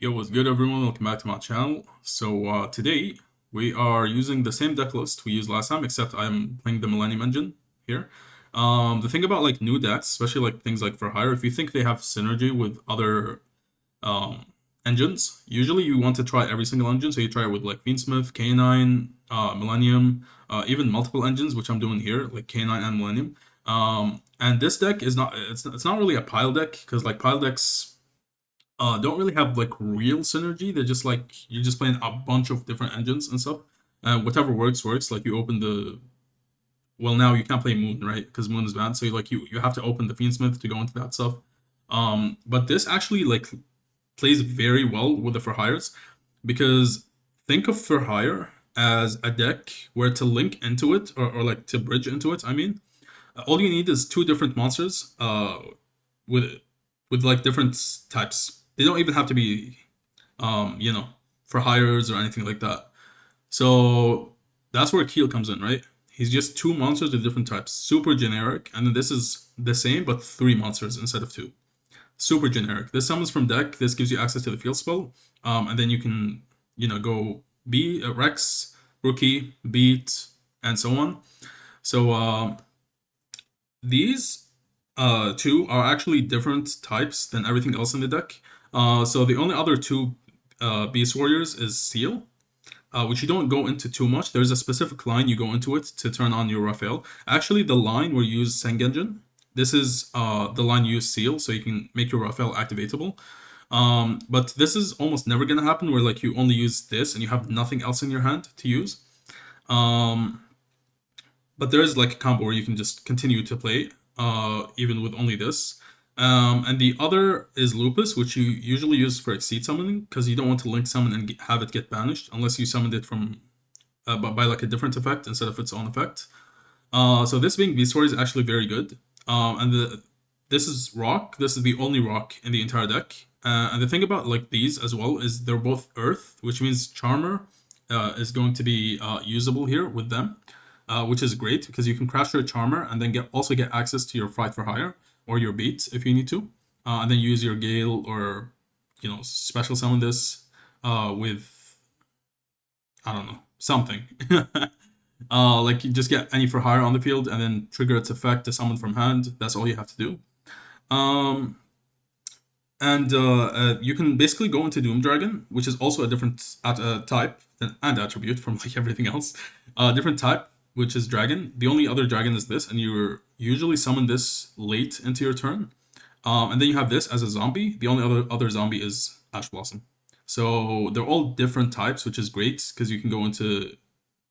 Yo, what's good everyone? Welcome back to my channel. Today we are using the same deck list we used last time, except I'm playing the Millennium engine here. The thing about like new decks, especially like things like for hire, if you think they have synergy with other um, engines, usually you want to try every single engine. So you try it with like Fiendsmith, K9, Millennium, even multiple engines, which I'm doing here, like K9 and Millennium. And this deck is not it's not really a pile deck because like pile decks don't really have like real synergy. They're just like you're just playing a bunch of different engines and stuff. Whatever works works. Like you open the now you can't play Moon, right? Because Moon is banned. So you have to open the Fiendsmith to go into that stuff. But this actually like plays very well with the for hires because think of for hire as a deck where to link into it or like to bridge into it. I mean, all you need is two different monsters with like different types. They don't even have to be you know, for hires or anything like that. So that's where Keel comes in, right? He's just two monsters with different types. Super generic, and then this is the same but three monsters instead of two. Super generic. This summons from deck. This gives you access to the field spell, and then you can, go B Rex, Rookie, Beat, and so on. So these two are actually different types than everything else in the deck. So the only other two Beast Warriors is Seal, which you don't go into too much. There's a specific line you go into it to turn on your Raphael. Actually, the line where you use Sengenjin, this is the line you use Seal, so you can make your Raphael activatable. But this is almost never gonna happen where like you only use this and you have nothing else in your hand to use. Um, but there is like a combo where you can just continue to play even with only this. And the other is Lupus, which you usually use for Exceed summoning because you don't want to link summon and have it get banished unless you summoned it from by like a different effect instead of its own effect. So this being V-Story is actually very good. This is rock. This is the only rock in the entire deck. And the thing about like these as well is they're both Earth, which means Charmer is going to be usable here with them, which is great because you can crash your Charmer and then also get access to your Fight for Hire or your Beat if you need to, and then use your Gale or special summon this with I don't know something. Like you just get any for hire on the field and then trigger its effect to summon from hand. That's all you have to do. Um, and you can basically go into Doom Dragon, which is also a different type and attribute from like everything else. Different type, which is Dragon. The only other Dragon is this, and you usually summon this late into your turn. And then you have this as a zombie. The only other zombie is Ash Blossom. So they're all different types, which is great because you can go into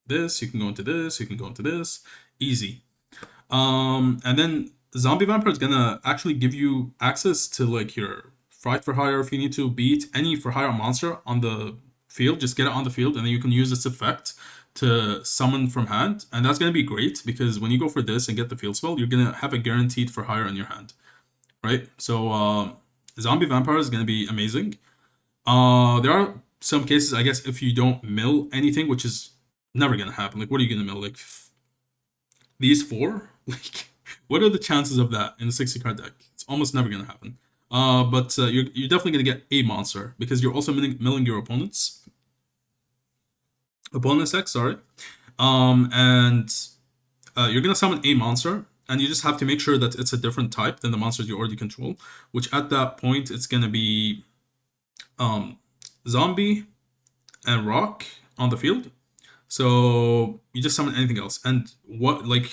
this, you can go into this, you can go into this, easy. And then Zombie Vampire is gonna actually give you access to like your Fight for Hire if you need to beat any for hire monster on the field. Just get it on the field, and then you can use this effect to summon from hand, and that's gonna be great because when you go for this and get the field spell, you're gonna have a guaranteed for hire in your hand, right? So Zombie Vampire is gonna be amazing. There are some cases, I guess, if you don't mill anything, which is never gonna happen. Like, what are you gonna mill? Like these four? Like, what are the chances of that in a 60 card deck? It's almost never gonna happen. But you're definitely gonna get a monster because you're also milling your opponent's deck. Sorry, and you're gonna summon a monster, and you just have to make sure that it's a different type than the monsters you already control. Which at that point it's gonna be um, zombie and rock on the field. So you just summon anything else. And what like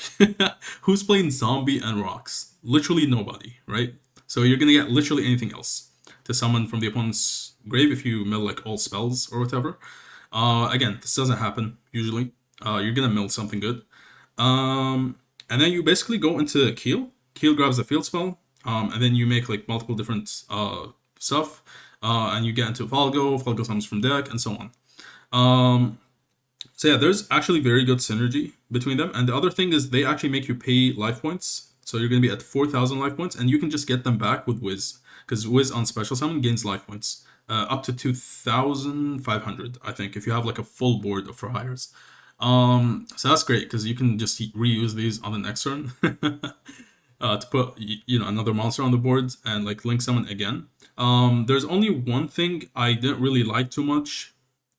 who's playing zombie and rocks? Literally nobody, right? So you're gonna get literally anything else to summon from the opponent's grave if you mill like all spells or whatever. Again, this doesn't happen usually. You're gonna mill something good. And then you basically go into Keel. Keel grabs a field spell, and then you make like multiple different stuff, and you get into Falgo. Falgo summons from deck, and so on. So yeah, there's actually very good synergy between them. And the other thing is they actually make you pay life points. So you're going to be at 4,000 life points, and you can just get them back with Wiz. Because Wiz on special summon gains life points. Up to 2,500, I think, if you have like a full board of for hires. So that's great, because you can just reuse these on the next turn. to put another monster on the board and like link summon again. There's only one thing I didn't really like too much.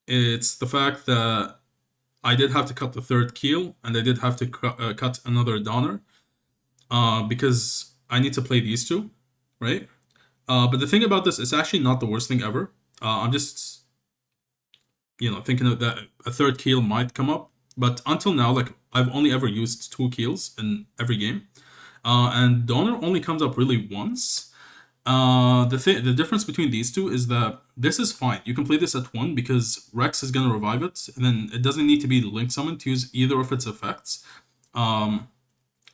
It's the fact that I did have to cut the third keel and I did have to cut another Donner because I need to play these two, right? But the thing about this, it's actually not the worst thing ever. I'm just thinking that a third keel might come up, but until now, like I've only ever used two keels in every game, and Donner only comes up really once. The difference between these two is that this is fine. You can play this at 1 because Rex is gonna revive it, and then it doesn't need to be link summon to use either of its effects.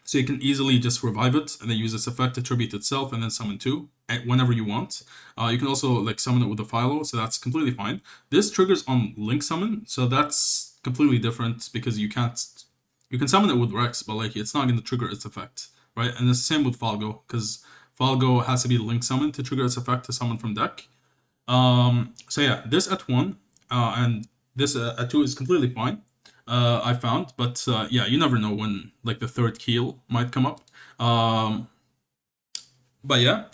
So you can easily just revive it and then use its effect to tribute itself and then summon 2 whenever you want. You can also like summon it with a Philo, so that's completely fine. This triggers on link summon, so that's completely different because you can summon it with Rex, but like it's not going to trigger its effect, right? And it's the same with Falgo, because Falgo has to be link summoned to trigger its effect to summon from deck. So yeah, this at 1 and this at 2 is completely fine. I found, but yeah, you never know when like the third keel might come up. But yeah,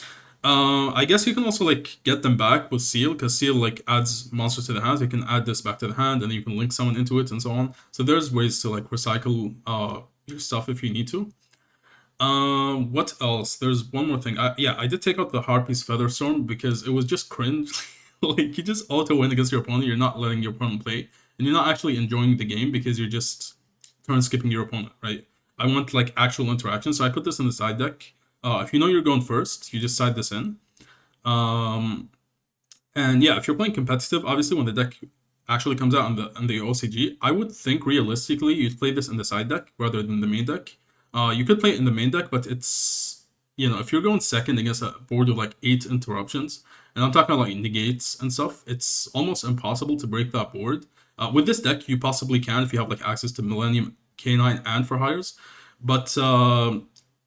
I guess you can also like get them back with Seal, because Seal like adds monsters to the hand. So you can add this back to the hand, and then you can link someone into it and so on. So there's ways to like recycle your stuff if you need to. What else? There's one more thing. Yeah, I did take out the Harpy's Featherstorm because it was just cringe. Like you just auto win against your opponent. You're not letting your opponent play, and you're not actually enjoying the game because you're just turn skipping your opponent, right? I want like actual interaction, so I put this in the side deck. If you know you're going first, you just side this in. Um, and yeah, if you're playing competitive, obviously when the deck actually comes out on the OCG, I would think realistically you'd play this in the side deck rather than the main deck. You could play it in the main deck, but it's if you're going second against a board with like 8 interruptions, and I'm talking about like negates and stuff, it's almost impossible to break that board. With this deck, you possibly can if you have like access to Millennium, K9, and for hires, but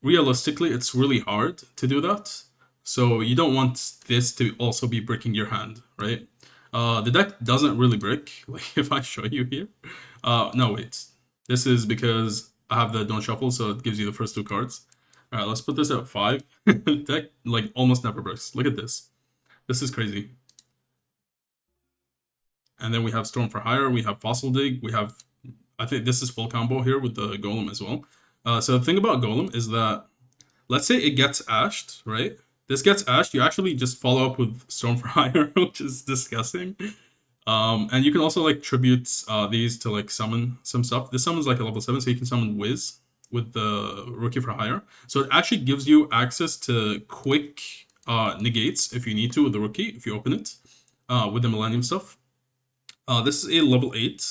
realistically, it's really hard to do that. So you don't want this to also be breaking your hand, right? The deck doesn't really break. Like if I show you here, no wait, this is because I have the don't shuffle, so it gives you the first 2 cards. All right, let's put this at 5. Deck like almost never breaks. Look at this. This is crazy. And then we have Storm for Hire, we have Fossil Dig, we have, I think this is full combo here with the Golem as well. So the thing about Golem is that, let's say it gets ashed, right? This gets ashed, you actually just follow up with Storm for Hire, which is disgusting. And you can also like tribute these to like summon some stuff. This summons like a level 7, so you can summon Wiz with the Rookie for Hire. So it actually gives you access to quick negates if you need to with the Rookie, if you open it, with the Millennium stuff. This is a level 8.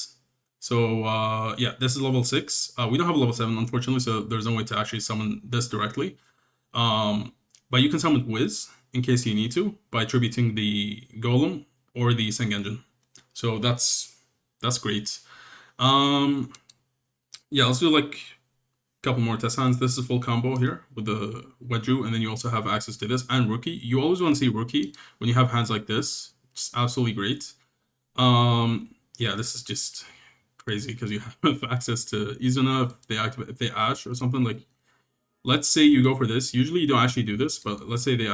So yeah, this is level 6. We don't have a level 7, unfortunately, so there's no way to actually summon this directly. But you can summon Wiz in case you need to by tributing the Golem or the Sing Engine. So that's great. Yeah, let's do like a couple more test hands. This is full combo here with the Wedju, and then you also have access to this and Rookie. You always want to see Rookie when you have hands like this. It's absolutely great. Yeah, this is just crazy because you have access to Izuna if they Ash or something. Like, let's say you go for this. Usually you don't actually do this, but let's say they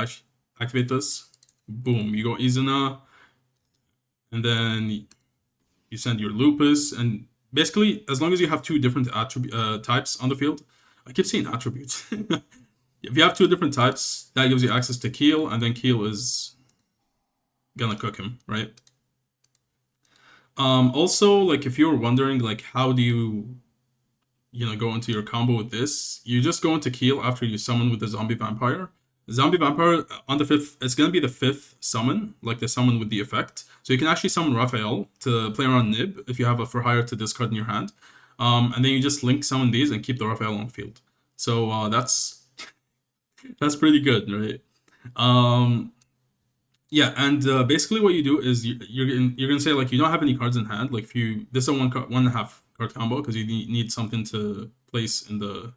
activate this. Boom, you go Izuna, and then you send your Lupus, and basically, as long as you have 2 different types on the field, I keep saying attributes. If you have 2 different types, that gives you access to Keel, and then Keel is gonna cook him, right? Also, like if you're wondering like how do you go into your combo with this, you just go into Keel after you summon with the Zombie Vampire. Zombie Vampire on the 5th, it's gonna be the 5th summon, like the summon with the effect. So you can actually summon Raphael to play around Nib if you have a for hire to discard in your hand. And then you just link summon these and keep the Raphael on field. So that's pretty good, right? Yeah, and basically what you do is you're gonna say like you don't have any cards in hand. Like if you this is a 1.5 card combo because you need something to place in the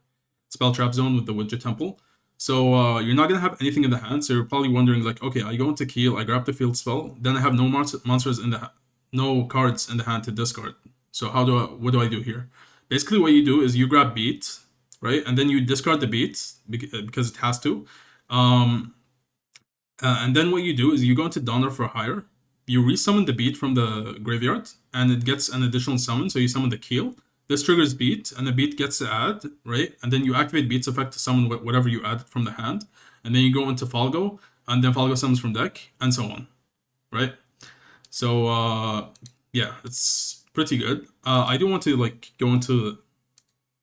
spell trap zone with the Widget Temple. So you're not gonna have anything in the hand. So you're probably wondering like, okay, I go into Keel, I grab the field spell, then I have no monsters in the no cards in the hand to discard. So what do I do here? Basically, what you do is you grab Beat, right? And then you discard the beat because it has to. Um, and then what you do is you go into Donner for Hire. You resummon the beat from the graveyard, and it gets an additional summon. So you summon the Keel. This triggers beat, and the beat gets to add, right? And then you activate beat's effect to summon whatever you add from the hand. And then you go into Falgo, and then Falgo summons from deck, and so on, right? So yeah, it's pretty good. I do want to like go into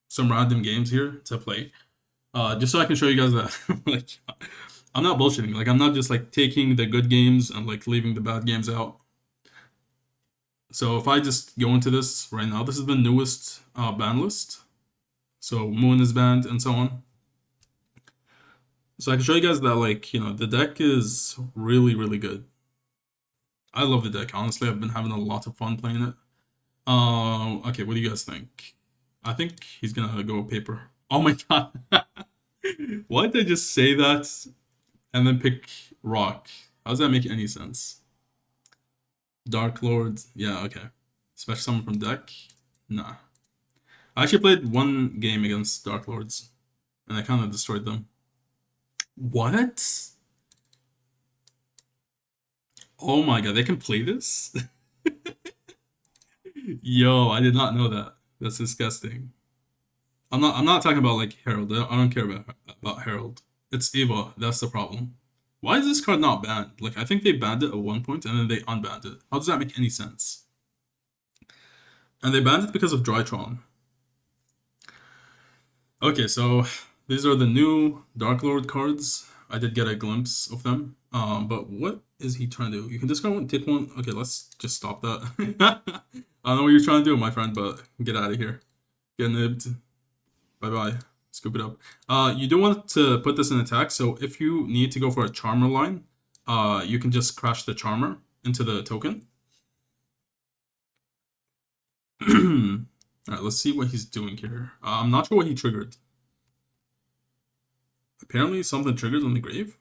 some random games here to play, just so I can show you guys that like I'm not bullshitting. Like I'm not just like taking the good games and like leaving the bad games out. So if I just go into this right now, this is the newest ban list. So Moon is banned and so on. So I can show you guys that like the deck is really really good. I love the deck. Honestly, I've been having a lot of fun playing it. Okay, what do you guys think? I think he's gonna go paper. Oh my god. Why did I just say that and then pick rock? How does that make any sense? Darklords, yeah, okay. Special summon from deck? Nah. I actually played one game against Darklords, and I kind of destroyed them. What? Oh my god, they can play this? Yo, I did not know that. That's disgusting. I'm not talking about like Herald. I don't care about Herald. It's Eva. That's the problem. Why is this card not banned? Like I think they banned it at one point and then they unbanned it. How does that make any sense? And they banned it because of Drytron. Okay, so these are the new Dark Lord cards. I did get a glimpse of them. But what is he trying to do? You can discard one, take one. Okay, let's just stop that. I don't know what you're trying to do, my friend, but get out of here. Get nibbed. Bye bye. Scoop it up. You do want to put this in attack, so if you need to go for a Charmer line, you can just crash the Charmer into the token. Alright, let's see what he's doing here. I'm not sure what he triggered. Apparently something triggers on the grave.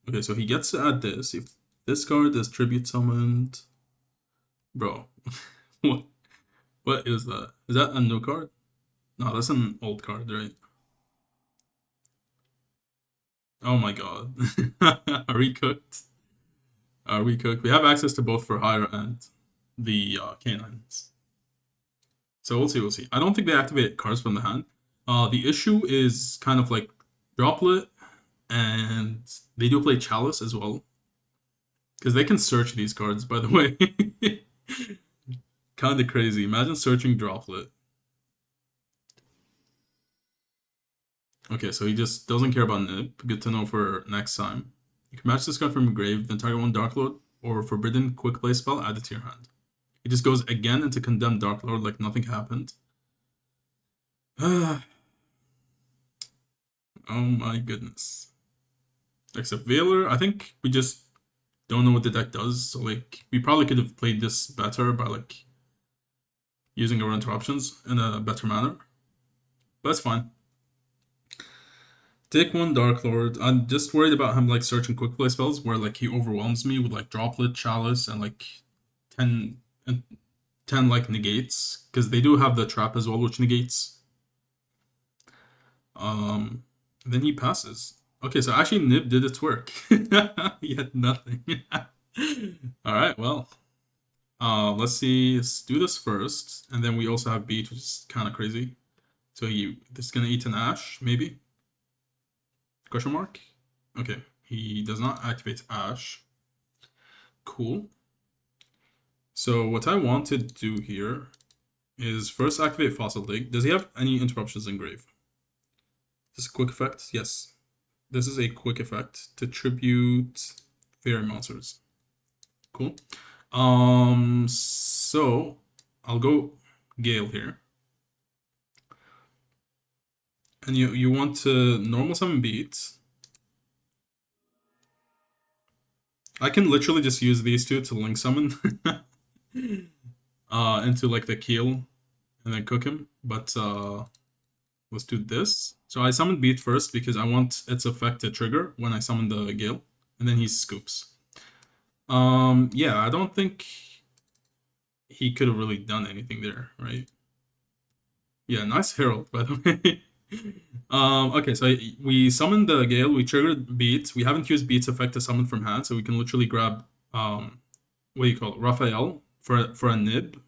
Okay, so he gets to add this. If this card is tribute summoned... Bro, what is that? Is that a new card? No, that's an old card, right? Oh my god. Are we cooked? Are we cooked? We have access to both for hire and the canines. So we'll see, we'll see. I don't think they activate cards from the hand. The issue is kind of like Droplet, and they do play Chalice as well. Because they can search these cards, by the way. Kind of crazy. Imagine searching Droplet. Okay, so he just doesn't care about Nib. Good to know for next time. You can match this card from your grave, then target one Dark Lord or Forbidden Quick Play spell, add it to your hand. He just goes again into Condemned Dark Lord like nothing happened. Oh my goodness. Except Veiler, I think we just don't know what the deck does. So like we probably could have played this better by like using our interruptions in a better manner. But it's fine. Take one Dark Lord. I'm just worried about him like searching quick play spells where like he overwhelms me with like Droplet, Chalice, and like 10 and 10 like negates. Because they do have the trap as well, which negates. Then he passes. Okay, so actually Nib did its work. He had nothing. Alright, well. Let's see. Let's do this first. And then we also have Beat, which is kind of crazy. So this is gonna eat an Ash, maybe? Question mark? Okay, he does not activate Ash. Cool. So what I want to do here is first activate Fossil Dig. Does he have any interruptions in grave? Is this a quick effect? Yes. This is a quick effect to tribute fairy monsters. Cool. So I'll go Gale here. And you want to normal summon Beats. I can literally just use these two to link summon into like the Keel and then cook him. But let's do this. So I summon Beat first because I want its effect to trigger when I summon the Gale, and then he scoops. Yeah, I don't think he could have really done anything there, right? Yeah, nice Herald, by the way. Okay, so we summoned the Gale, we triggered Beat. We haven't used Beat's effect to summon from hand, so we can literally grab what do you call it? Raphael for a nib,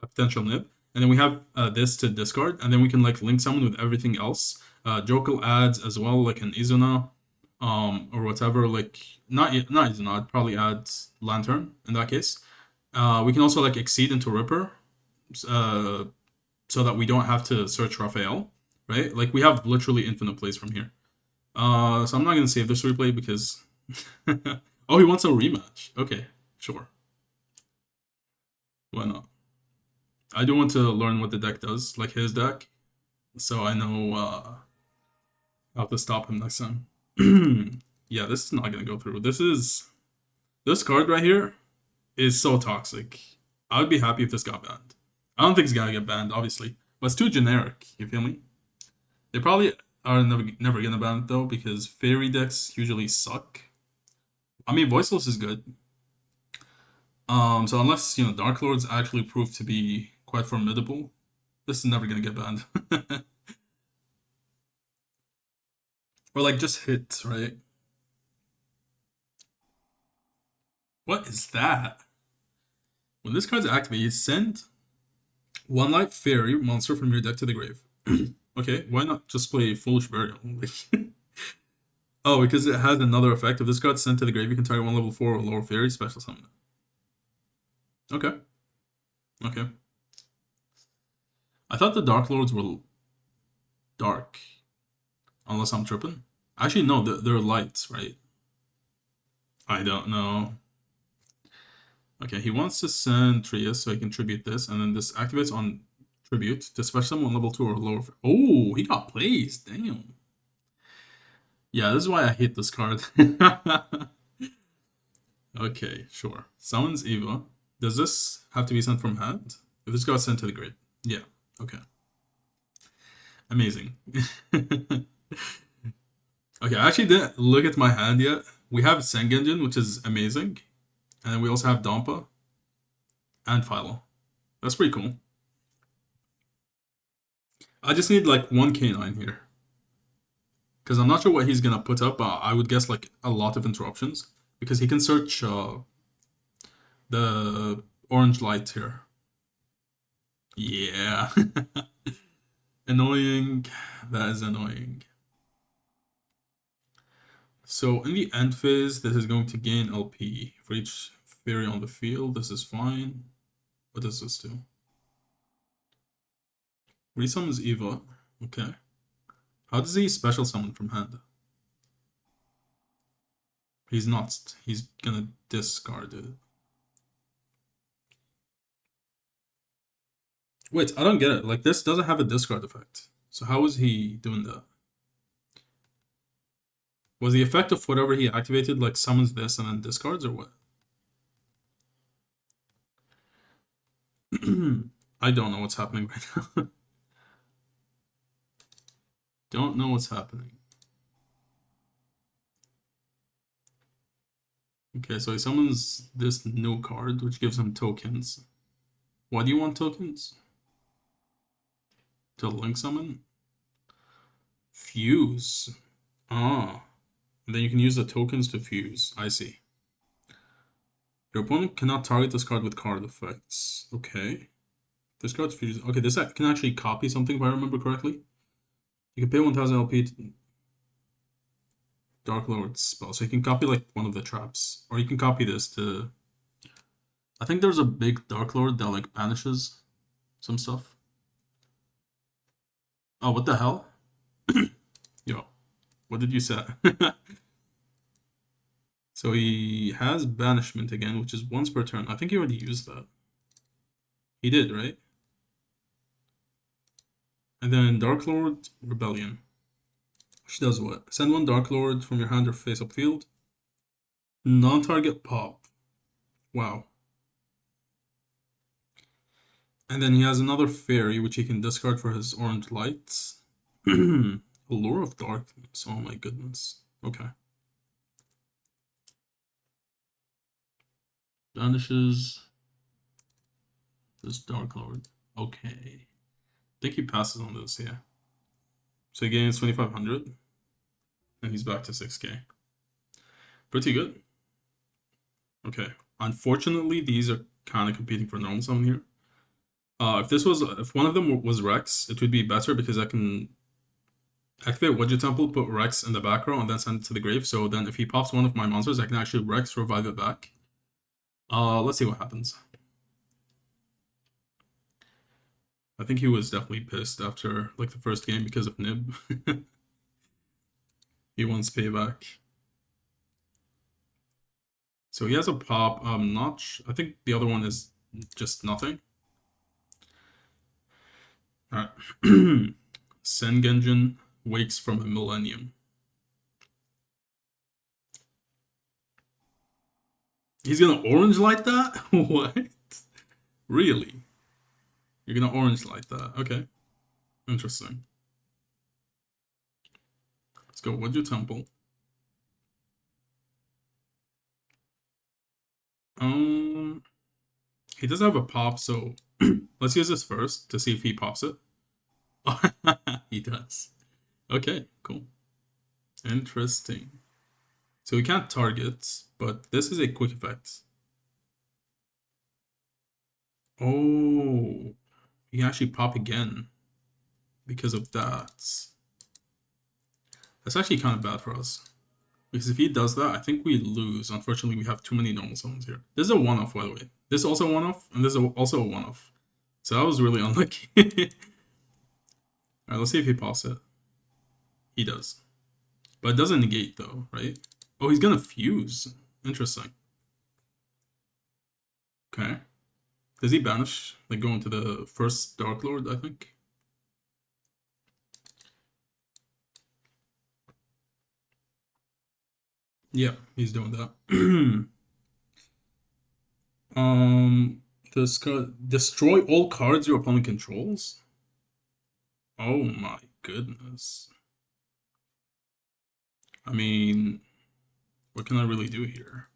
a potential nib. And then we have this to discard, and then we can like link summon with everything else. Jokel adds as well, like an Izuna, or whatever. Like not Izuna, I'd probably add Lantern in that case. We can also like exceed into Ripper, uh, so that we don't have to search Raphael, right? Like we have literally infinite plays from here. So I'm not gonna save this replay because oh, he wants a rematch. Okay, sure, why not? I do want to learn what the deck does, like his deck, so I know how to stop him next time. Yeah, this is not gonna go through. This card right here is so toxic. I would be happy if this got banned. I don't think it's gonna get banned, obviously, but it's too generic. You feel me? They probably are never gonna ban it though because fairy decks usually suck. I mean, voiceless is good. So unless Darklords actually prove to be quite formidable, this is never gonna get banned. Or like just hit, right? What is that? When this card's activated, send one light fairy monster from your deck to the grave. Okay, why not just play Foolish Burial? Oh, because it has another effect. If this card's sent to the grave, you can target one level 4 or lower fairy, special summon it. Okay, okay. I thought the Dark Lords were dark, unless I'm tripping. Actually, no, they're lights, right? I don't know. Okay, he wants to send Trius so he can tribute this, and then this activates on tribute to special summon level 2 or lower. Oh, he got placed. Damn. Yeah, this is why I hate this card. Okay, sure. Summons Eva. Does this have to be sent from hand? If this got sent to the grid. Yeah, okay. Amazing. Okay, I actually didn't look at my hand yet. We have Sengenjin, which is amazing. And then we also have Dampa and Philo. That's pretty cool. I just need like one K9 here. Because I'm not sure what he's gonna put up, but I would guess like a lot of interruptions. Because he can search the orange light here. Yeah. Annoying. That is annoying. So in the end phase, this is going to gain LP. For each fairy on the field, this is fine. What does this do? Resummons Eva. Okay. How does he special summon from hand? He's not. He's gonna discard it. Wait, I don't get it. Like, this doesn't have a discard effect. So how is he doing that? Was the effect of whatever he activated, like, summons this and then discards, or what? I don't know what's happening right now. Don't know what's happening. Okay, so he summons this new card, which gives him tokens. Why do you want tokens? To link summon? Fuse. Ah. And then you can use the tokens to fuse. I see. Your opponent cannot target this card with card effects. Okay. This card's fused. Okay, this can actually copy something if I remember correctly. You can pay 1000 LP to Darklords spell. So you can copy like one of the traps. Or you can copy this to... I think there's a big Darklord that like banishes some stuff. Oh, what the hell? Yo, what did you say? So he has banishment again, which is once per turn. I think he already used that. He did, right? And then Darklord Rebellion. Which does what? Send one Darklord from your hand or face up field. Non-target pop. Wow. And then he has another fairy, which he can discard for his orange lights. Allure of Darkness. Oh my goodness. Okay. Banishes this Dark Lord. Okay. I think he passes on this, yeah. So he gains 2,500, and he's back to 6k. Pretty good. Okay. Unfortunately, these are kind of competing for normal summon here. If one of them was Rex, it would be better because I can activate Widget Temple, put Rex in the back row, and then send it to the grave. So then if he pops one of my monsters, I can actually Rex revive it back. Let's see what happens. I think he was definitely pissed after like the first game because of Nib. He wants payback. So he has a pop. I think the other one is just nothing. Alright. Sengenjin wakes from a millennium. He's gonna orange light that? What? Really? You're gonna orange light that? Okay. Interesting. Let's go with your temple. He does have a pop, so let's use this first to see if he pops it. He does. Okay, cool. Interesting. So we can't target, but this is a quick effect. Oh, he actually pop again because of that. That's actually kind of bad for us. Because if he does that, I think we lose. Unfortunately, we have too many normal summons here. This is a one-off, by the way. This is also a one-off, and this is also a one-off. So that was really unlucky. Alright, let's see if he pops it. He does. But it doesn't negate, though, right? Oh, he's gonna fuse. Interesting. Okay. Does he banish? Like, go into the first Darklord, I think? Yeah, he's doing that. Destroy all cards your opponent controls? Oh my goodness. I mean, what can I really do here?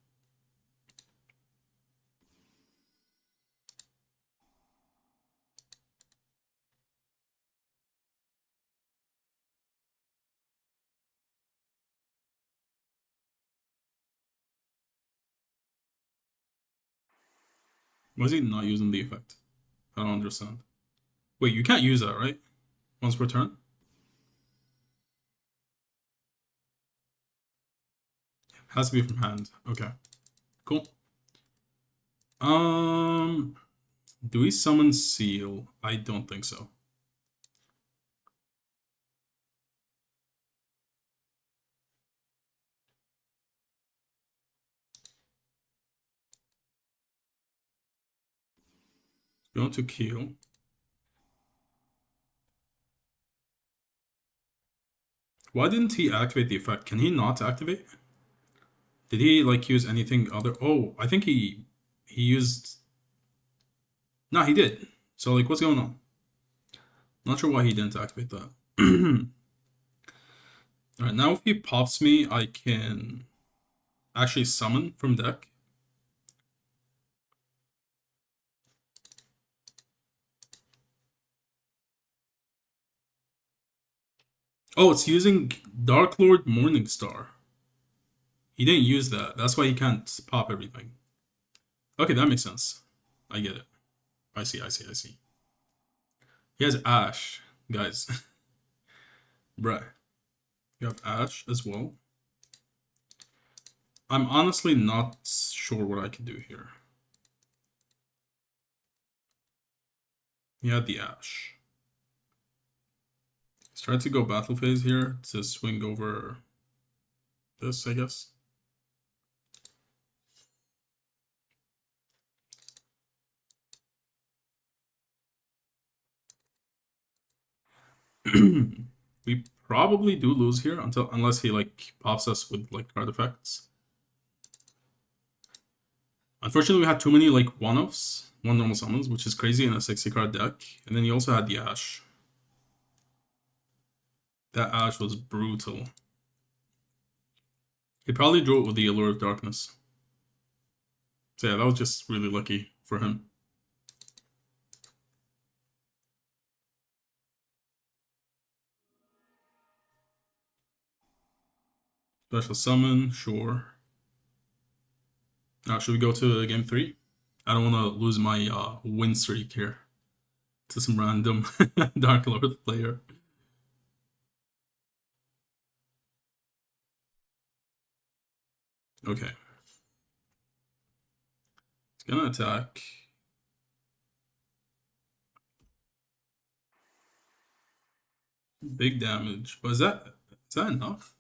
Why is he not using the effect? I don't understand. Wait, you can't use that, right? Once per turn? Has to be from hand. Okay. Cool. Do we summon Seal? I don't think so. Going to kill. Why didn't he activate the effect? Can he not activate? Did he like use anything other? Oh, I think he used. No, he did. So like, what's going on? Not sure why he didn't activate that. All right, now if he pops me, I can actually summon from deck. Oh, it's using Darklord Morningstar. He didn't use that. That's why he can't pop everything. Okay, that makes sense. I get it. I see. He has Ash, guys. Bruh. You have Ash as well. I'm honestly not sure what I can do here. He had the Ash. He's trying to go battle phase here to swing over this, I guess. We probably do lose here unless he like pops us with like card effects. Unfortunately, we had too many like one-offs, one normal summons, which is crazy in a 60 card deck. And then he also had the Ash. That Ash was brutal. He probably drew it with the Allure of Darkness. So yeah, that was just really lucky for him. Special summon, sure. Now, should we go to game 3? I don't want to lose my win streak here to some random Darklords player. Okay. It's gonna attack. Big damage. But is that enough?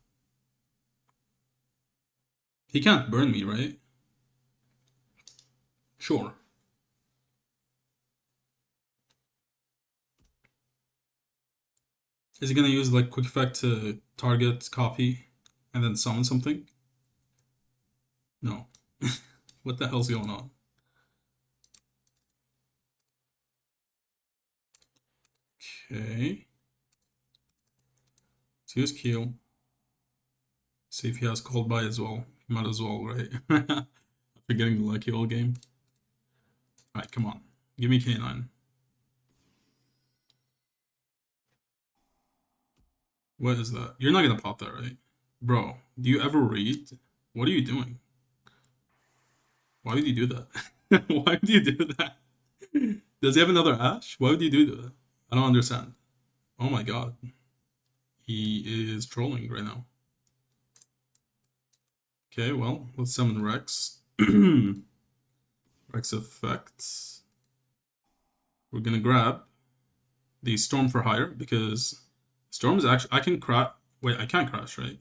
He can't burn me, right? Sure. Is he gonna use like quick effect to target, copy, and then summon something? No. What the hell's going on? Okay. Let's use Keel. See if he has Cold Bite as well. Might as well, right? After getting the lucky all game. Alright, come on. Give me K9. What is that? You're not gonna pop that, right? Bro, do you ever read? What are you doing? Why would you do that? Why would you do that? Does he have another Ash? Why would you do that? I don't understand. Oh my god. He is trolling right now. Okay, well, let's summon Rex. Rex effects. We're gonna grab the Storm for Hire because Storm is actually. I can crash. Wait, I can't crash, right?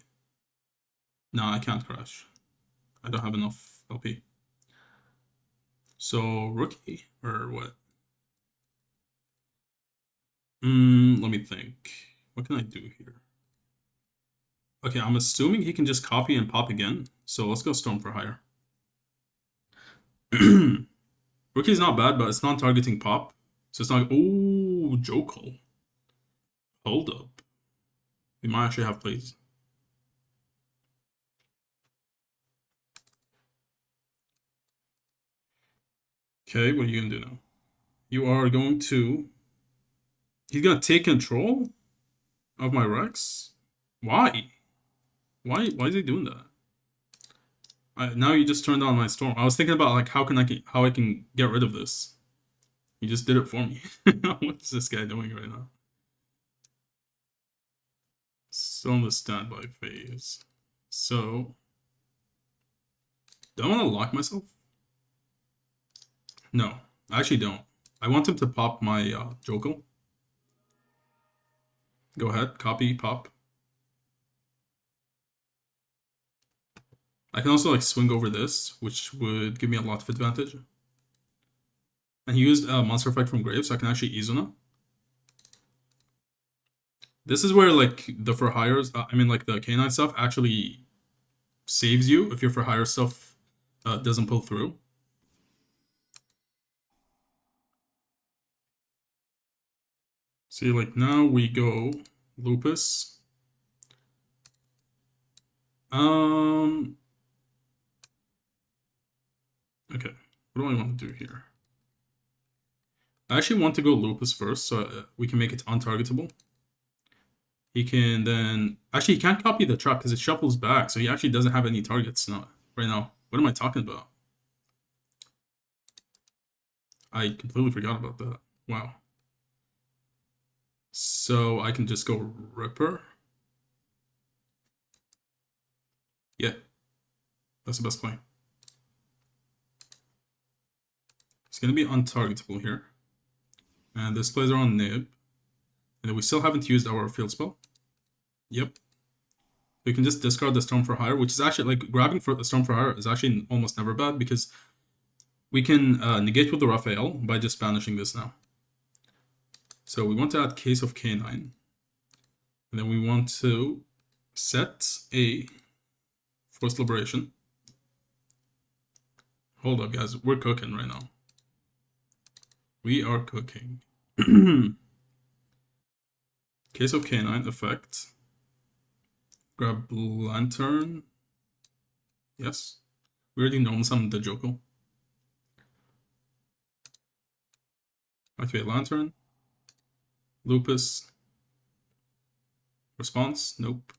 No, I can't crash. I don't have enough LP. So, rookie or what? Let me think. What can I do here? Okay, I'm assuming he can just copy and pop again. So let's go Storm for Hire. Rookie's not bad, but it's not targeting pop. So it's not. Oh, Jokel. Hold up. We might actually have plays. Okay, what are you gonna do now? You are going to. He's gonna take control of my Rex? Why? Why is he doing that? Now you just turned on my Storm. I was thinking about like how I can get rid of this. He just did it for me. What's this guy doing right now? Still in the standby phase. So, do I want to lock myself? No, I actually don't. I want him to pop my Jokel. Go ahead, copy, pop. I can also like swing over this, which would give me a lot of advantage. And he used a monster effect from Grave, so I can actually Izuna. This is where like the for hires, I mean like the K9 stuff actually saves you if your for hire stuff doesn't pull through. See, like now we go Lupus. Okay, what do I want to do here? I actually want to go Lupus first, so we can make it untargetable. He can then... Actually, he can't copy the trap because it shuffles back, so he actually doesn't have any targets now, right now. What am I talking about? I completely forgot about that. Wow. So I can just go Ripper. Yeah. That's the best play. It's going to be untargetable here. And this plays are on Nib. And then we still haven't used our field spell. Yep. We can just discard the Storm for Hire, which is actually, like, grabbing for the Storm for Hire is actually almost never bad because we can negate with the Raphael by just banishing this now. So we want to add Case of K9. And then we want to set a Forced Liberation. Hold up, guys. We're cooking right now. We are cooking. Case of K9 effect. Grab Lantern. Yes. We already know some the Jokel. Activate Lantern. Lupus. Response? Nope.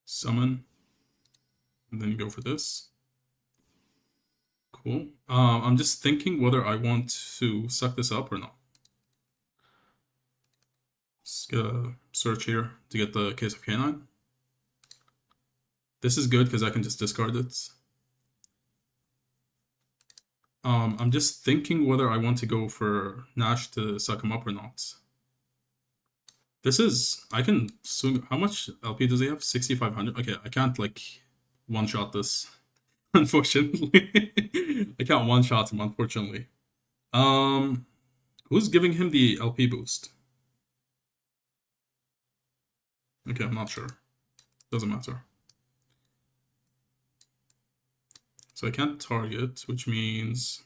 Summon. And then go for this. Cool. I'm just thinking whether I want to suck this up or not. Let's get a search here to get the Case of Canine. This is good because I can just discard it. I'm just thinking whether I want to go for Nash to suck him up or not. This is, I can swing, how much LP does he have? 6,500? Okay, I can't like one-shot this, unfortunately. I can't one-shot him, unfortunately. Who's giving him the LP boost? Okay, I'm not sure. Doesn't matter. So I can't target, which means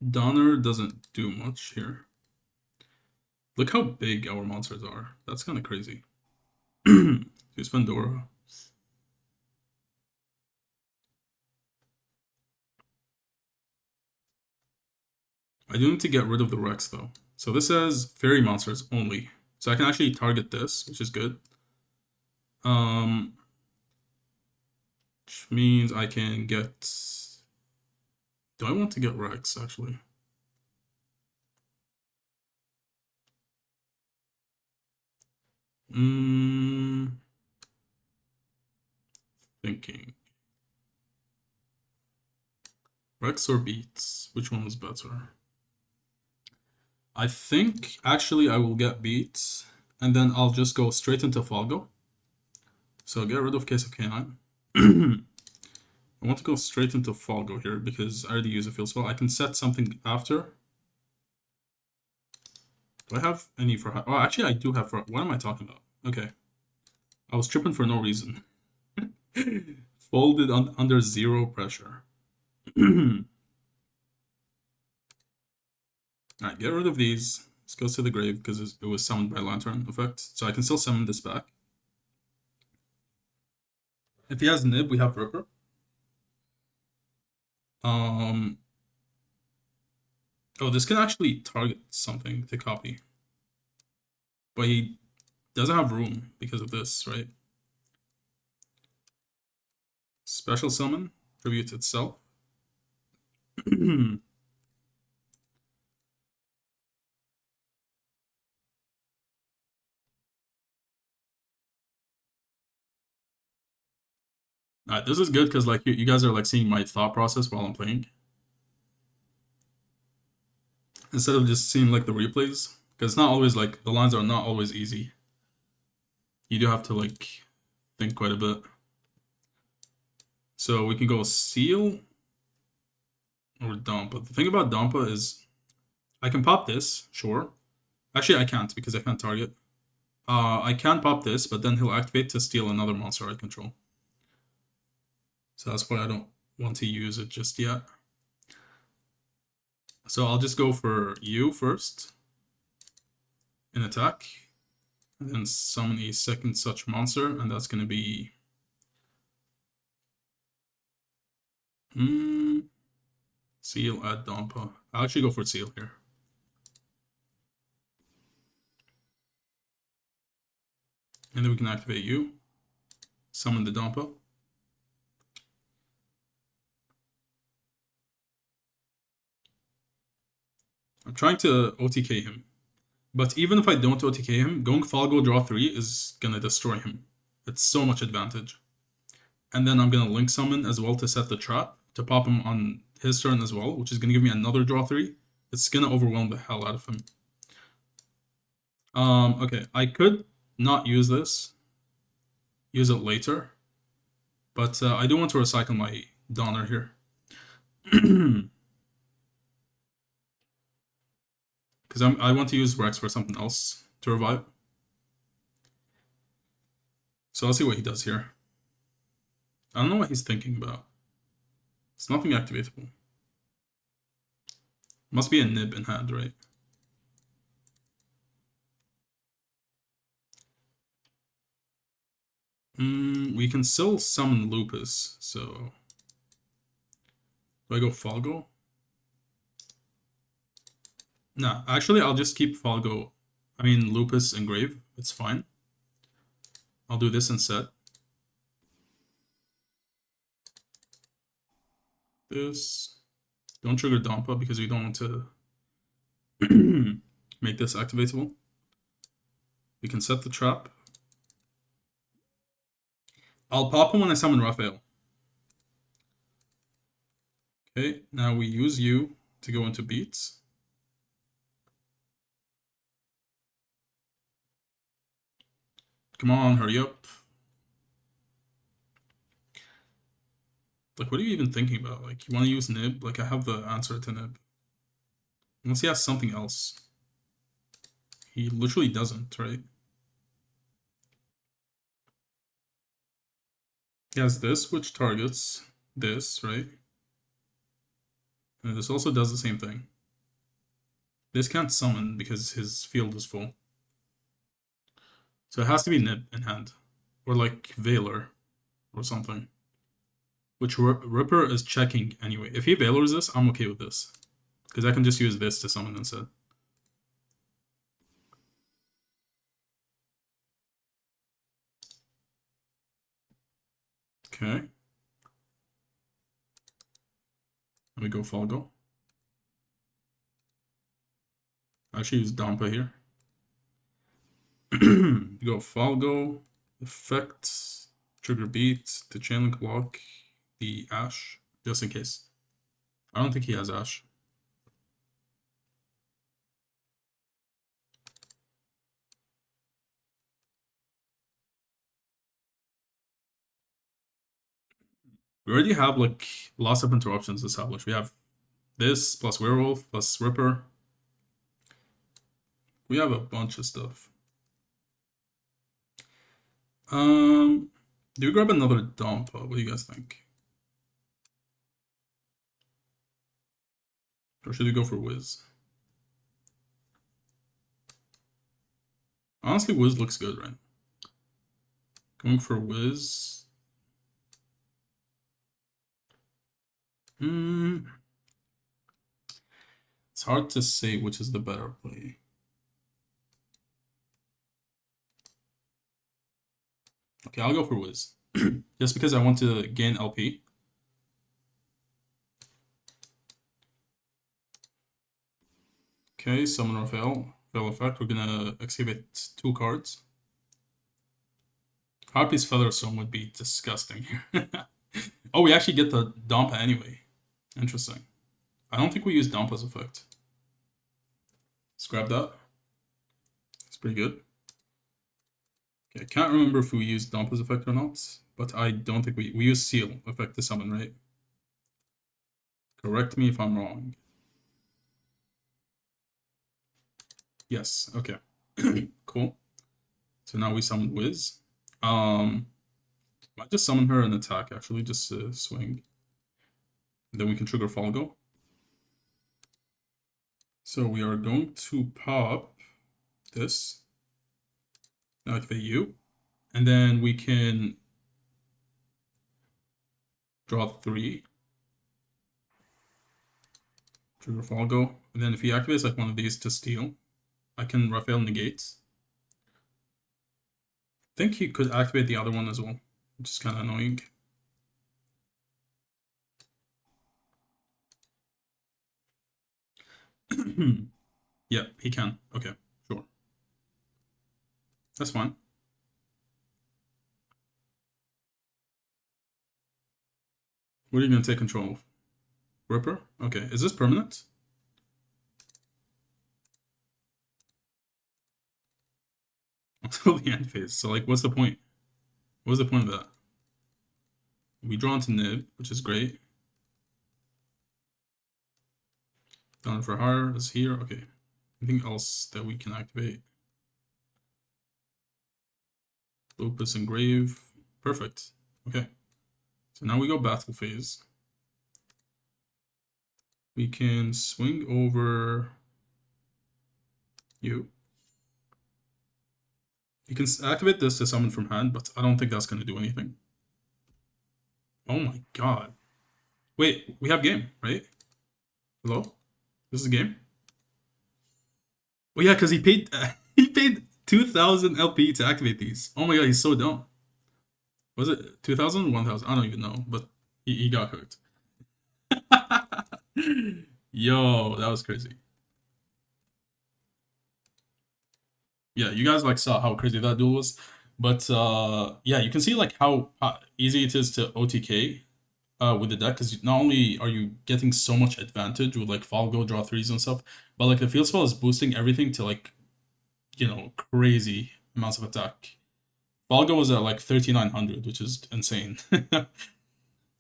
Donner doesn't do much here. Look how big our monsters are. That's kind of crazy. Here's Pandora. I do need to get rid of the Rex though. So this says fairy monsters only. So I can actually target this, which is good. Which means I can get... Do I want to get Rex, actually? Thinking. Rex or Beats? Which one is better? I think, actually, I will get Beats, and then I'll just go straight into Falgo. So get rid of Case of Canine. I want to go straight into Falgo here because I already use a field spell. I can set something after. Do I have any for... Oh, actually, I do have for... What am I talking about? Okay. I was tripping for no reason. Folded under zero pressure. Alright, get rid of these. This goes to the grave because it was summoned by Lantern effect. So I can still summon this back. If he has Nib, we have Ripper. Oh, this can actually target something to copy. But he doesn't have room because of this, right? Special summon, tribute itself. Alright, this is good because like you guys are like seeing my thought process while I'm playing. Instead of just seeing like the replays. Because it's not always like the lines are not always easy. You do have to like think quite a bit. So we can go Seal or Dump. But the thing about Dumpa is I can pop this, sure. Actually I can't because I can't target. I can pop this, but then he'll activate to steal another monster I control. So that's why I don't want to use it just yet. So I'll just go for you first in attack, and then summon a second such monster, and that's going to be Seal at Dampa. I'll actually go for Seal here. And then we can activate you, summon the Dampa. I'm trying to OTK him. But even if I don't OTK him, going Falgo draw 3 is gonna destroy him. It's so much advantage. And then I'm gonna Link Summon as well to set the trap, to pop him on his turn as well, which is gonna give me another draw 3. It's gonna overwhelm the hell out of him. Okay, I could not use this. Use it later. But I do want to recycle my Donner here. Because I want to use Rex for something else to revive. So I'll see what he does here. I don't know what he's thinking about. It's nothing activatable. Must be a Nib in hand, right? We can still summon Lupus, so... Do I go Falgo? Nah, actually I'll just keep Falgo. I mean Lupus and Grave, it's fine. I'll do this instead. this. Don't trigger Dampa because we don't want to make this activatable. We can set the trap. I'll pop him when I summon Raphael. Okay, now we use you to go into beats. Come on, hurry up. Like, what are you even thinking about? Like, you want to use Nib? Like, I have the answer to Nib. Unless he has something else. He literally doesn't, right? He has this, which targets this, right? And this also does the same thing. This can't summon because his field is full. So it has to be Nib in hand. Or like Veiler or something. Which Ripper is checking anyway. If he Veilers this, I'm okay with this. Because I can just use this to summon instead. Okay. Let me go Falgo. I actually use Dampa here. Go Falgo, effect, trigger beat, the Chainlink lock, the Ash, just in case. I don't think he has Ash. We already have like lots of interruptions established. We have this plus Werewolf plus Ripper. We have a bunch of stuff. Do we grab another Dampa? What do you guys think? Or should we go for Wiz? Honestly, Wiz looks good, right? Going for Wiz. It's hard to say which is the better play. Okay, I'll go for Wiz. Just because I want to gain LP. Okay, summon Raphael. Veil effect. We're gonna excavate 2 cards. Harpy's Featherstone would be disgusting here. Oh, we actually get the Dampa anyway. Interesting. I don't think we use Dampa's effect. Let's grab that. It's pretty good. Okay, I can't remember if we used Dampa's effect or not, but I don't think we use Seal effect to summon, right? Correct me if I'm wrong. Yes, okay. Cool. So now we summon Wiz. Might just summon her and attack, actually, just to swing. And then we can trigger Falgo. So we are going to pop this. Now activate you. And then we can draw 3. Trigger Falgo. And then if he activates like one of these to steal, I can Raphael negate. I think he could activate the other one as well, which is kind of annoying. Yeah, he can. Okay, sure. That's fine. What are you going to take control of? Ripper? Okay, is this permanent? Until the end phase. So, like, what's the point? What's the point of that? We draw into Nib, which is great. Down for Hire is here. Okay. Anything else that we can activate? Lupus Engrave. Perfect. Okay. So now we go battle phase. We can swing over you. You can activate this to summon from hand, but I don't think that's going to do anything. Oh my god. Wait, we have game, right? Hello? This is a game? Well, yeah, because he paid he paid 2,000 LP to activate these. Oh my god, he's so dumb. Was it 2,000 or 1,000? I don't even know, but he got hooked. Yo, that was crazy. Yeah, you guys like saw how crazy that duel was. But yeah, you can see like how easy it is to OTK with the deck because not only are you getting so much advantage with like fall go draw threes and stuff, but like the field spell is boosting everything to like crazy amounts of attack. Falgo was at like 3900, which is insane.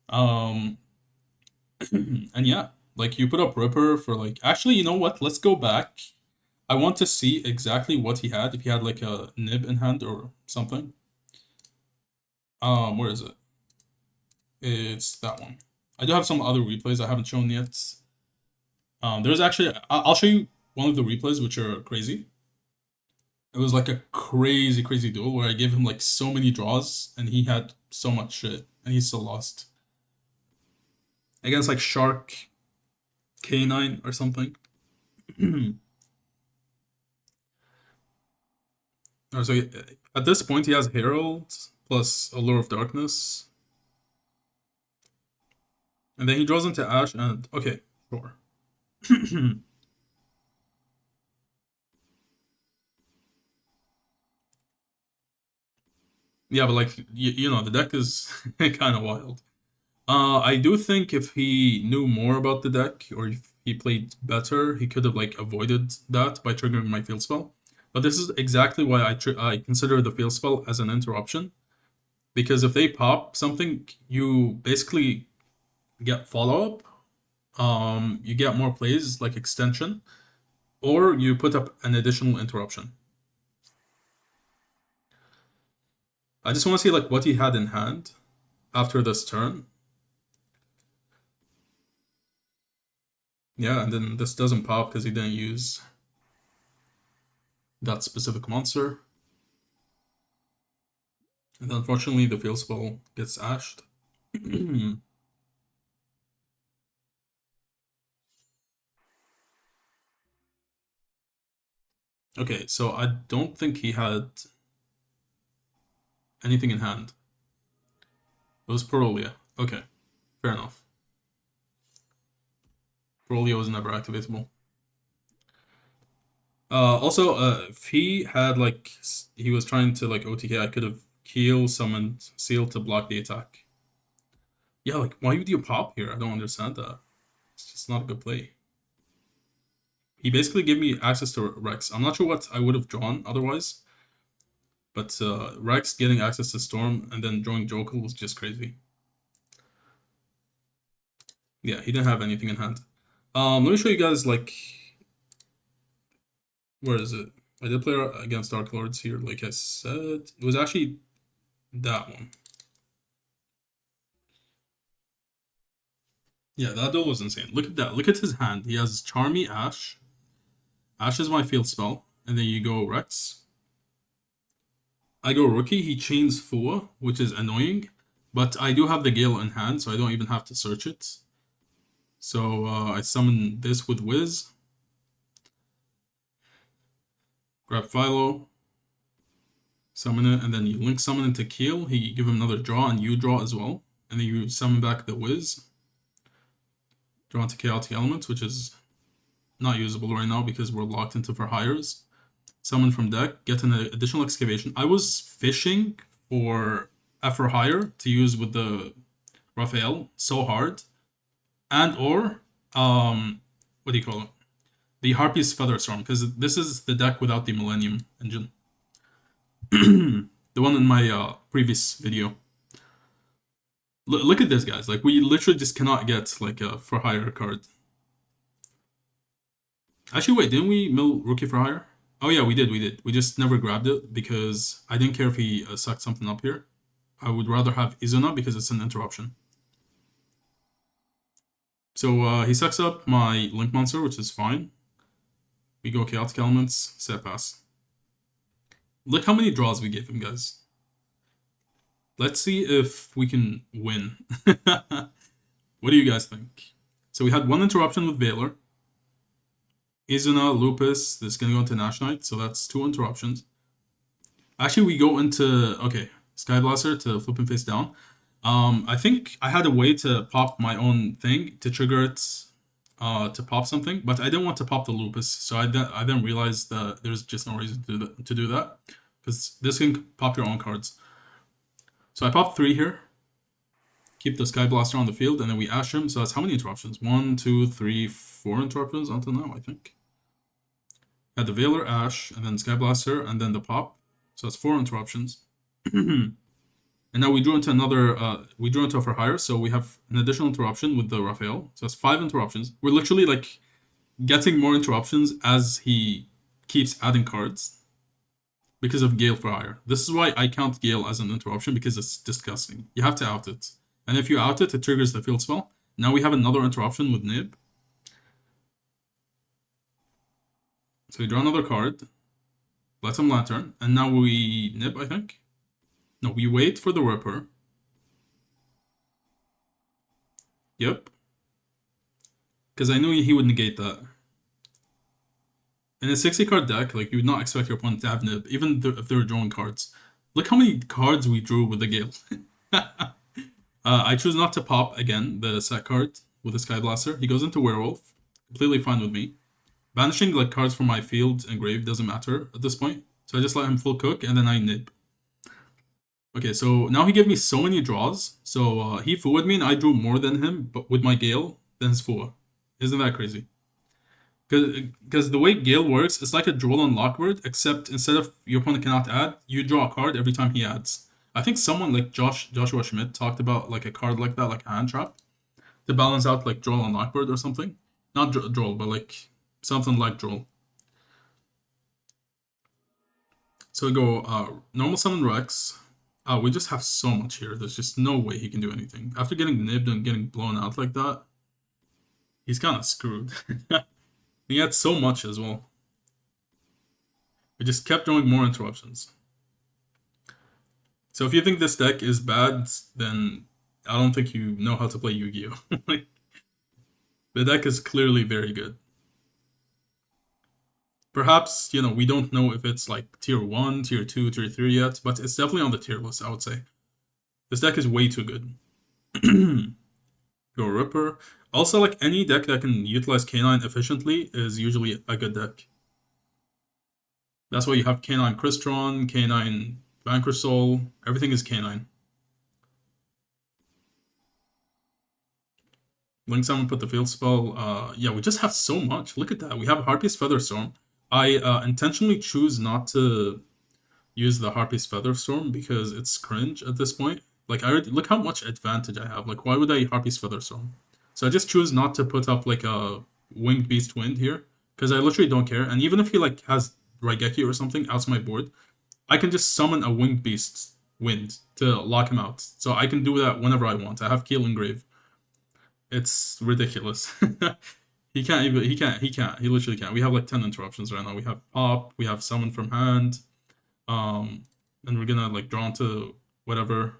um, and yeah, like you put up Ripper for like. Actually, you know what? Let's go back. I want to see exactly what he had. If he had like a nib in hand or something. Where is it? It's that one. I do have some other replays I haven't shown yet. There's actually I'll show you one of the replays which are crazy. It was like a crazy, crazy duel where I gave him like so many draws and he had so much shit and he still lost. Against like Shark K9 or something. So at this point he has Herald plus Allure of Darkness. And then he draws into Ash and okay, sure. Yeah, but like the deck is kind of wild. I do think if he knew more about the deck or if he played better, he could have like avoided that by triggering my field spell. But this is exactly why I consider the field spell as an interruption because if they pop something, you basically get follow up. You get more plays like extension, or you put up an additional interruption. I just want to see like what he had in hand after this turn. Yeah, and then this doesn't pop because he didn't use that specific monster. And unfortunately, the field spell gets ashed. Okay, so I don't think he had anything in hand. It was Perolia. Okay, fair enough. Perolia was never activatable. Also, if he had like he was trying to like OTK, I could have heal, summoned, seal to block the attack. Yeah, like why would you pop here? I don't understand that. It's just not a good play. He basically gave me access to Rex. I'm not sure what I would have drawn otherwise, but Rex getting access to Storm and then drawing Jokel was just crazy. Yeah, he didn't have anything in hand. Let me show you guys like where is it? I did play against Darklords here, like I said. It was actually that one. Yeah, that duel was insane. Look at that. Look at his hand. He has Charmy Ash. Ash is my field spell. And then you go Rex. I go Rookie. He chains Fua, which is annoying. But I do have the Gale in hand, so I don't even have to search it. So I summon this with Wiz. Grab Philo. Summon it, and then you link summon into Keel. He give him another draw, and you draw as well. And then you summon back the Wiz. Draw into Chaotic Elements, which is not usable right now because we're locked into for hires. Summon from deck, get an additional excavation. I was fishing for a for hire to use with the Raphael so hard. And or what do you call it? The Harpy's Feather Storm, because this is the deck without the Millennium engine. The one in my previous video. Look at this, guys. Like, we literally just cannot get, like, a for hire card. Actually, wait, didn't we mill Rookie for hire? Oh, yeah, we did. We just never grabbed it because I didn't care if he sucked something up here. I would rather have Izuna because it's an interruption. So he sucks up my Link Monster, which is fine. We go Chaotic Elements, set pass. Look how many draws we gave him, guys. Let's see if we can win. What do you guys think? So we had one interruption with Valor. Izuna, Lupus, this is going to go into Nash Knight, so that's two interruptions. Actually, we go into, okay, Sky Blaster to flip him face down. I think I had a way to pop my own thing to trigger it to pop something, but I didn't want to pop the lupus, so I then realized that there's just no reason to do that, because this can pop your own cards. So I popped 3 here, keep the Sky Blaster on the field, and then we Ash him. So that's how many interruptions? 1, 2, 3, 4 interruptions until now, I think. Had the Veiler, Ash, and then Sky Blaster, and then the pop. So that's 4 interruptions. And now we drew into we drew into a for hire, so we have an additional interruption with the Raphael. So that's 5 interruptions. We're literally like getting more interruptions as he keeps adding cards because of Gale for hire. This is why I count Gale as an interruption, because it's disgusting. You have to out it. And if you out it, it triggers the field spell. Now we have another interruption with Nib. So we draw another card, let him Lantern, and now we Nib, I think. No, we wait for the Ripper. Yep. Because I knew he would negate that. In a 60-card deck, like, you would not expect your opponent to have Nib, even if they were drawing cards. Look how many cards we drew with the Gale. I choose not to pop, again, the set card with the Sky Blaster. He goes into Werewolf. Completely fine with me. Banishing, like, cards from my field and grave doesn't matter at this point. So I just let him full cook, and then I Nib. Okay, so now he gave me so many draws. So he Fua'd me, and I drew more than him, but with my Gale than his Fua. Isn't that crazy? Because the way Gale works, it's like a Duel on Lockbird, except instead of your opponent cannot add, you draw a card every time he adds. I think someone like Joshua Schmidt talked about like a card like that, like a hand trap, to balance out like Duel on Lockbird or something. Not Duel, but like something like Duel. So we go normal summon Rex. We just have so much here. There's just no way he can do anything. After getting nibbed and getting blown out like that, he's kind of screwed. He had so much as well. We just kept drawing more interruptions. So if you think this deck is bad, then I don't think you know how to play Yu-Gi-Oh! Like, the deck is clearly very good. Perhaps, you know, we don't know if it's like tier 1, tier 2, tier 3 yet, but it's definitely on the tier list, I would say. This deck is way too good. Go Ripper. Also, like, any deck that can utilize K9 efficiently is usually a good deck. That's why you have K9 Crystron, K9 Banker Soul, everything is K9. Link Summon, put the field spell. Yeah, we just have so much. Look at that. We have Harpy's Featherstorm. I intentionally choose not to use the Harpy's Featherstorm because it's cringe at this point. Like, I already, look how much advantage I have. Like, why would I Harpy's Featherstorm? So I just choose not to put up like a Winged Beast Wind here, because I literally don't care. And even if he like has Raigeki or something out my board, I can just summon a Winged Beast Wind to lock him out. So I can do that whenever I want. I have Keel Engrave. It's ridiculous. He can't even, he can't, he literally can't. We have like 10 interruptions right now. We have Pop, we have Summon from Hand, and we're gonna like draw into whatever.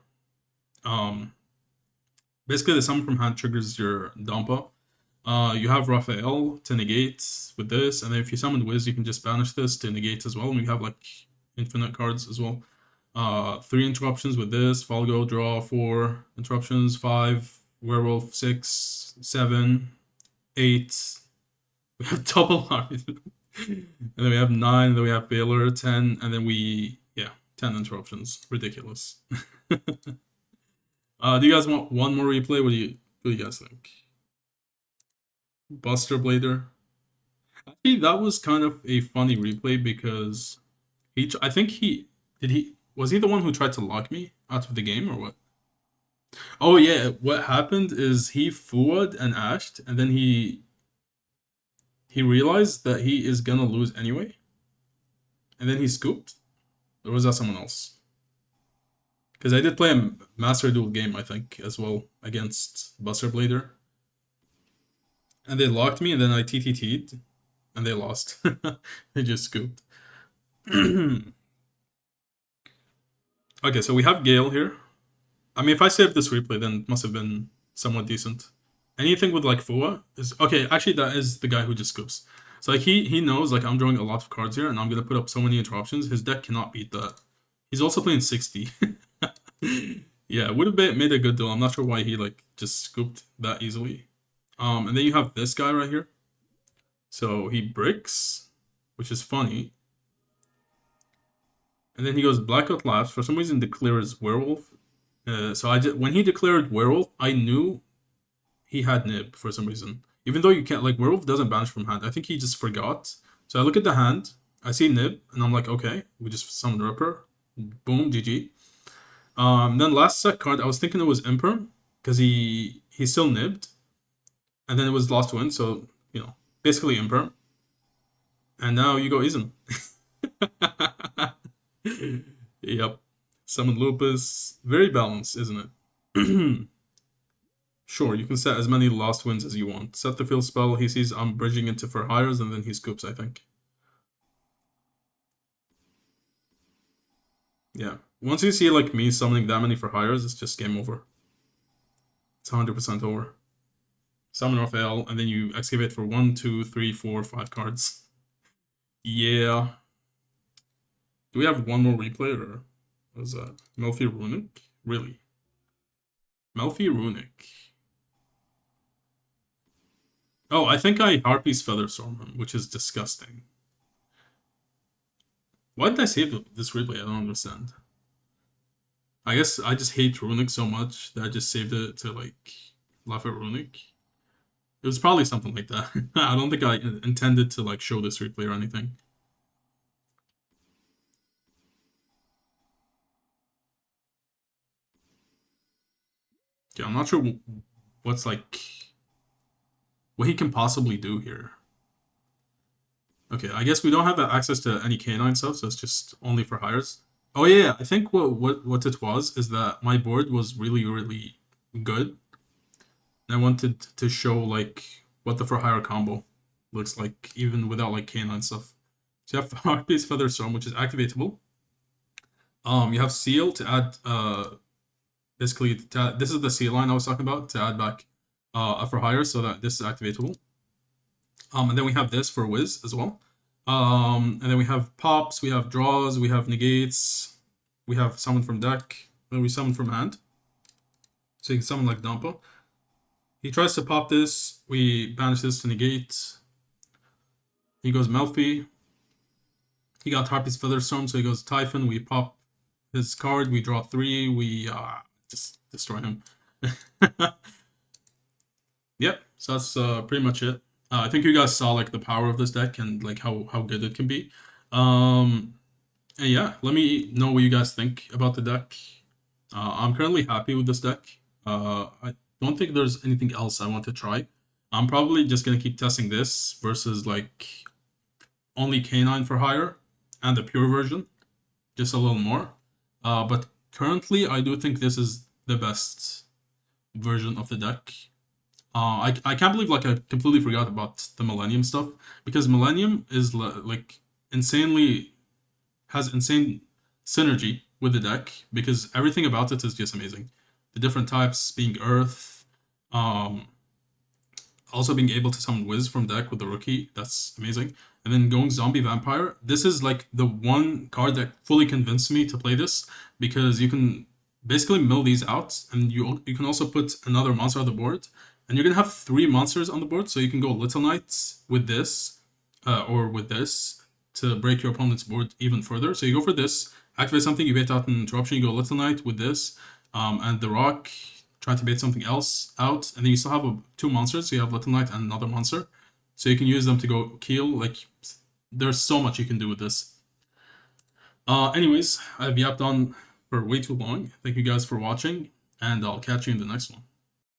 Basically the Summon from Hand triggers your Dampa. You have Raphael to negate with this, and then if you summon Wiz, you can just banish this to negate as well, and we have like infinite cards as well. 3 interruptions with this, Falgo, draw 4 interruptions, 5, Werewolf, 6, 7, 8. We have double Harpy. And then we have 9, and then we have Baylor, 10, and then yeah, 10 interruptions. Ridiculous. Do you guys want one more replay? What do you guys think? Buster Blader. Actually, that was kind of a funny replay because I think was he the one who tried to lock me out of the game or what? Oh yeah, what happened is he Fua'd and Ashed, and then he realized that he is gonna lose anyway, and then he scooped. Or was that someone else? Because I did play a Master Duel game, I think, as well, against Buster Blader. And they locked me, and then I TTT'd, and they lost. They just scooped. Okay, so we have Gale here. I mean, if I saved this replay, then it must have been somewhat decent. Anything with, like, Fua is... Okay, actually, that is the guy who just scoops. So, like, he knows, like, I'm drawing a lot of cards here, and I'm gonna put up so many interruptions. His deck cannot beat that. He's also playing 60. Yeah, it would have made a good duel. I'm not sure why he, like, just scooped that easily. And then you have this guy right here. So he bricks, which is funny. And then he goes Blackout Labs. For some reason, declares Werewolf. So when he declared Werewolf, I knew he had Nib for some reason. Even though you can't, like, Werewolf doesn't banish from hand. I think he just forgot. So I look at the hand, I see Nib, and I'm like, okay, we just summon Ripper. Boom, GG. Then last set card, I was thinking it was Imperm, because he still nibbed. And then it was Lost Win, so, basically Imperm. And now you go Ism. Yep. Summon Lupus. Very balanced, isn't it? Sure, you can set as many Lost Wins as you want. Set the field spell, he sees I'm bridging into for hires, and then he scoops, I think. Yeah. Once you see, like, me summoning that many for hires, it's just game over. It's 100% over. Summon or fail, and then you excavate for 1, 2, 3, 4, 5 cards. Yeah. Do we have one more replay, or what was that? Melfi Runic? Really? Melfi Runic. Oh, I think I Harpy's Featherstorm him, which is disgusting. Why did I save this replay? I don't understand. I guess I just hate Runic so much that I just saved it to, like, laugh at Runic. It was probably something like that. I don't think I intended to, like, show this replay or anything. Yeah, I'm not sure what's, like, what he can possibly do here. Okay, I guess we don't have access to any canine stuff, so it's just only for hires. Oh yeah, I think what it was is that my board was really, really good. And I wanted to show, like, what the for hire combo looks like, even without, like, canine stuff. So you have Harpy's Featherstorm, which is activatable. You have Seal to add basically this is the Seal line I was talking about, to add back a for hire, so that this is activatable. And then we have this for Wiz as well. And then we have pops, we have draws, we have negates, we have summon from deck, and we summon from hand. So you can summon like Dampa. He tries to pop this, we banish this to negate. He goes Melfi. He got Harpy's Featherstorm, so he goes Typhon, we pop his card, we draw 3, we just destroy him. Yep, so that's pretty much it. I think you guys saw, like, the power of this deck and, like, how good it can be. And yeah, let me know what you guys think about the deck. I'm currently happy with this deck. I don't think there's anything else I want to try. I'm probably just gonna keep testing this versus, like, only Canine for hire and the pure version, just a little more. But currently, I do think this is the best version of the deck. I can't believe, like, I completely forgot about the Millennium stuff, because Millennium is like insanely has insane synergy with the deck, because everything about it is just amazing. The different types being Earth, also being able to summon Wiz from deck with the rookie, that's amazing. And then going Zombie Vampire, this is like the one card that fully convinced me to play this, because you can basically mill these out, and you can also put another monster on the board, and you're gonna have 3 monsters on the board, so you can go Little Knights with this, or with this, to break your opponent's board even further. So you go for this, activate something, you bait out an interruption, you go Little Knight with this, and the Rock, try to bait something else out, and then you still have 2 monsters, so you have Little Knight and another monster. So you can use them to go kill, like, there's so much you can do with this. Anyways, I've yapped on for way too long. Thank you guys for watching, and I'll catch you in the next one.